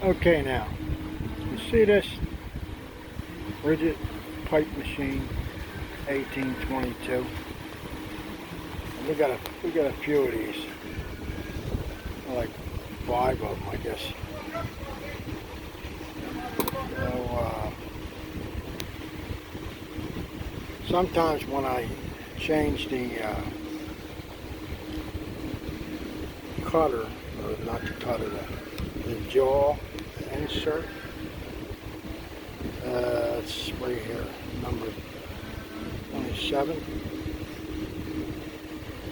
Okay, now you see this rigid pipe machine 1822. And we got a few of these, like 5 of them, I guess. So sometimes when I change the cutter, or not the cutter, the jaw insert. It's right here, number 27.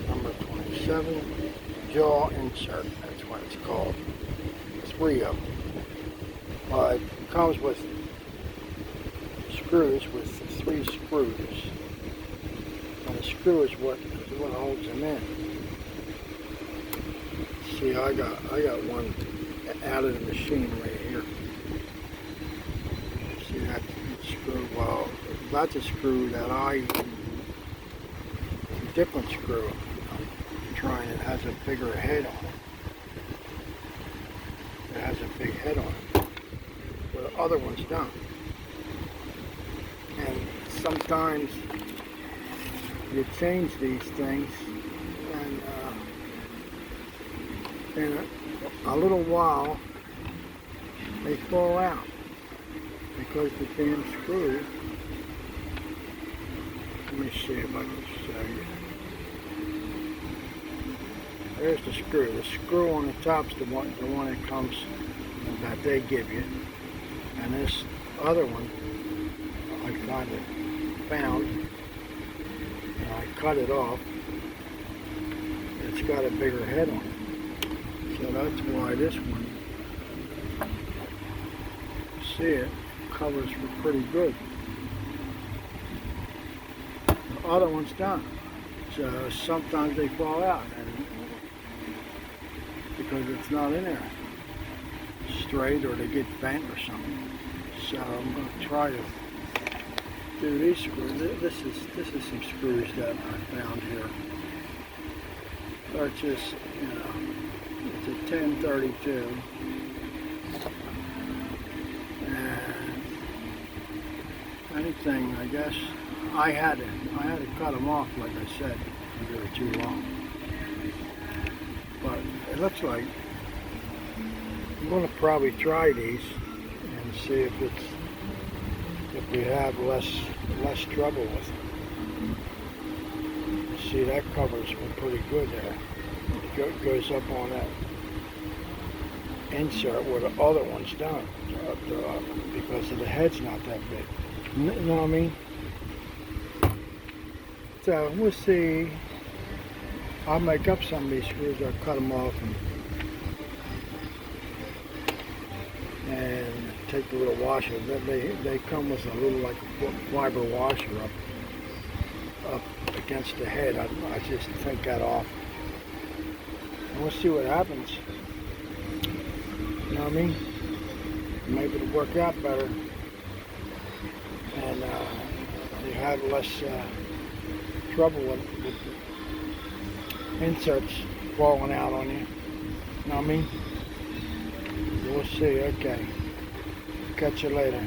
Number 27, jaw insert, that's what it's called. 3 of them. It comes with screws, with 3 screws. And the screw is what holds them in. See, I got one out of the machine right here. See that screw? Well, that's a screw that it's a different screw. I'm trying, it has a bigger head on it. It has a big head on it. But the other ones don't. And sometimes you change these things, and in a little while they fall out because the damn screw. Let me see if I can show you. There's the screw. The screw on the top's the one that comes, that they give you, and this other one I found, and I cut it off. It's got a bigger head on it. So that's why this one, see it, covers pretty good. The other ones don't. So sometimes they fall out because it's not in there straight, or they get bent or something. So I'm going to try to do these screws. This is some screws that I found here. They're just, it's a 1032, and anything, I guess, I had to cut them off, like I said, because they were too long. But it looks like I'm going to probably try these and see if we have less trouble with them. See, that covers me pretty good there. It goes up on that insert where the other ones don't, because the head's not that big. You know what I mean? So we'll see. I'll make up some of these screws. I'll cut them off and take the little washer. They come with a little, like a fiber washer up against the head. I just take that off. And we'll see what happens. You know what I mean? Maybe it'll work out better, and you have less trouble with inserts falling out on you. You know what I mean? We'll see. Okay. Catch you later.